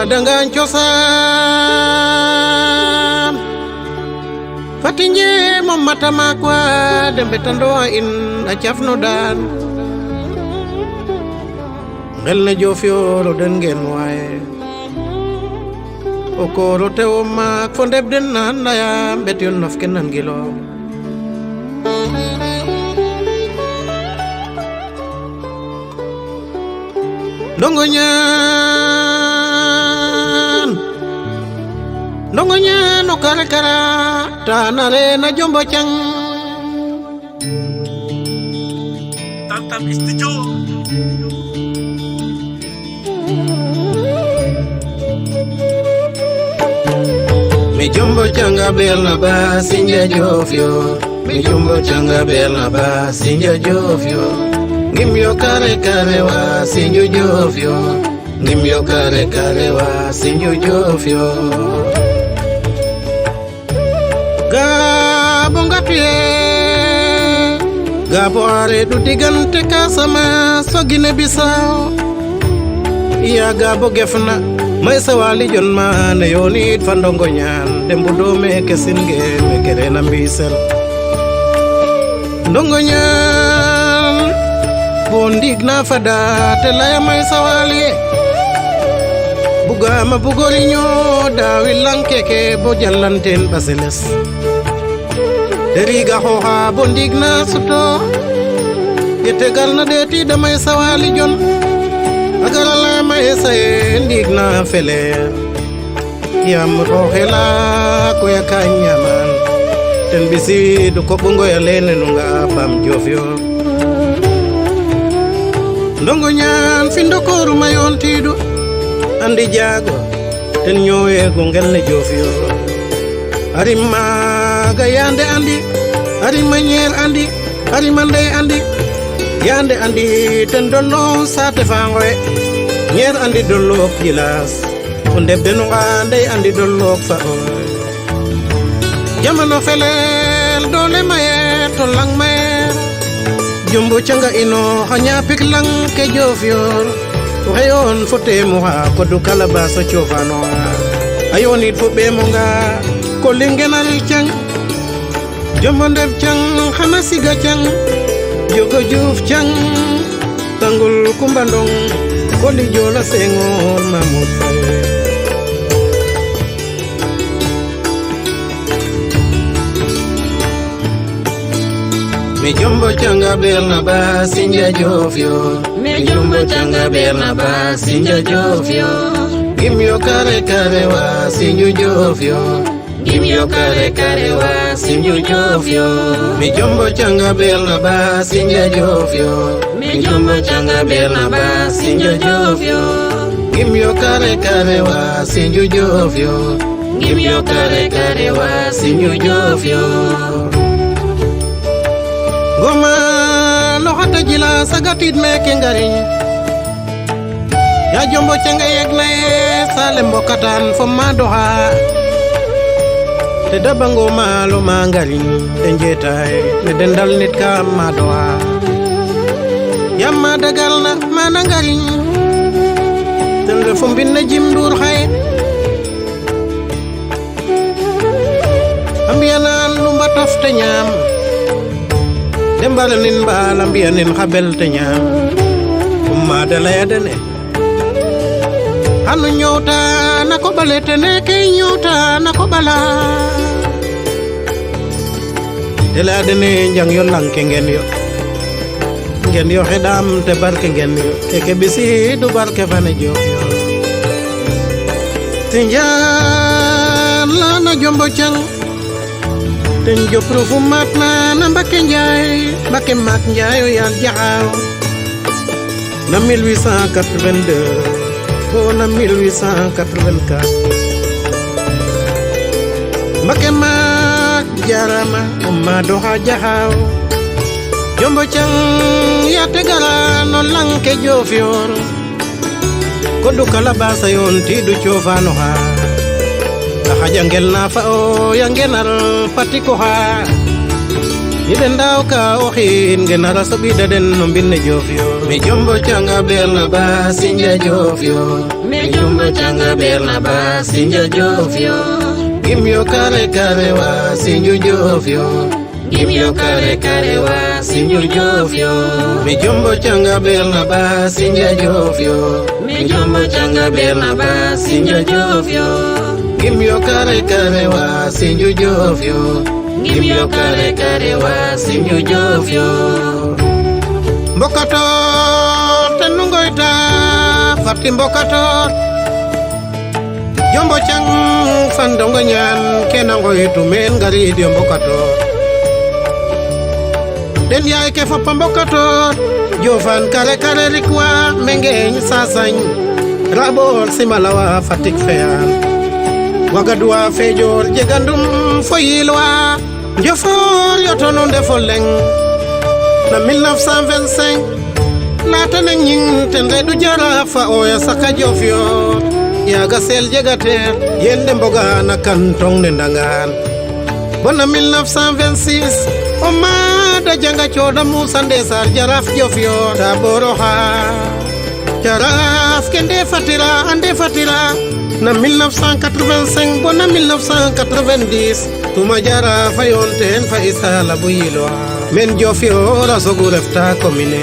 dangan cosaan fatinje mo matama kwa dembe tandoa in a cafno dan ngel na Dioffior o den gen waye o koro tewo mak fo ndeb den nan naya bet yon nof ken nan gilo ndongo ñaan o kare kara tanare na jombo cang tamtamstudio. mi jombo canga belna ba sinja Dioffior mi jombo canga belna ba sinja Dioffior ngim yo kare kare wa sinju Dioffior ngim yo kare kare wa sinju Dioffior gabo ngatuye gabo are du digante kasama sogine Bisaw iya gabo gefna may sawali jon ma ne yonit fandongo ñaan dembudo me kesinge me kerena mbisel ndongo ñaan bondig na fada te laya may sawali bugama bugoriño dawi lankeke bo jallanten baseles deriga xoxa bondig na suto yetegal na deti damay sawali jon agalala may saye ndig na fele yam roxela ko yakanyaman ten bisi du ko bungo ya lene nunga pam Dioffior ndongo ñaan findo koru mayon tidu andi jago ten ñowe go ngelle Dioffior arima ga yande andi arima nyer andi arima ndey andi yande andi ten donno sate fangoe nyer andi dollok jilas undeb denu ndey andi dollok fa o jamano felel dole maye to lang maye jumbo canga ino hanya pik lang ke Dioffior rayon fote mo ha ko du kala baso chofano ayoni fo be mo nga ko lingenal cang jombo ndeb cang xana siga cang jogo juuf cang tangul kumbandong ko li jola sengon mamut faye mi jombo canga berna ba sinja Dioffior mi jombo canga berna ba sinja Dioffior gim yo kare kare wa sinju Dioffior gim yo kare kare wa sinju Dioffior mi jombo canga berna ba sinja Dioffior mi jombo canga berna ba sinja Dioffior gim yo kare kare wa sinju Dioffior gim yo kare kare wa sinju Dioffior goma loxata jila sagatit meke ngariñ ya jombo canga yeg na sale mbokatan fo ma doxa te dabango malo ma ngariñ te njetay ne dendal nit ka ma doxa yamma dagal na mana ngariñ ten refo mbinna jim ndur xaye ambiyanan lumba tof te ñam dembala nin mbala mbiyanin xabel te ñam umma dalaya dene hanu ñowta na ko bale tene ke ñowta na ko bala dela dene njang yo lanke ngeen yo xedam te barke ngeen yo keke bisi du barke fane Dioffior te njaan la na jombo cang ten jopru fu matna na Mbake Njaay Mbake mat Njaay o yal jaxaw na 1882 ko na 1884 Mbake mat jarama umma doxa jaxaw jombo cang ya tegala no lanke Dioffior ko du kala basa yon ti du cofano ha xaja ngel na fa o ya ngenal patiko ha iden daw ka o xin genara sobida den no binne Dioffior mi jombo canga berna ba sinja Dioffior mi jombo canga berna ba sinja Dioffior gimyo kare kare wa sinju Dioffior gimyo kare kare wa sinju Dioffior mi jombo canga berna ba sinja Dioffior mi jombo canga berna ba sinja Dioffior gimyo kare kare wa sinju Dioffior gimyo kare kare wa sinju Dioffior mbokato tenungoita fatti mbokato jombo cang fandongo nyan kenangoitu men gari dio mbokato den yaay ke foppa mbokato jofan kare kare rikwa mengeñ sasañ rabol simalawa fatik feyan wagadua fejor jegandum foyilwa Dioffior yotono ndefoleng na 1925 latane nying tende du jara fa oya saka Dioffior yaga sel jegater yende mboga na kantong nendangan bona 1926 oma da janga choda musa ndesar jaraf Dioffior da boroha jaraf kende fatira ande fatira na 1985 bona 1990 tuma jara fa yonten fa isa la buyilo men Dioffior asogu refta commune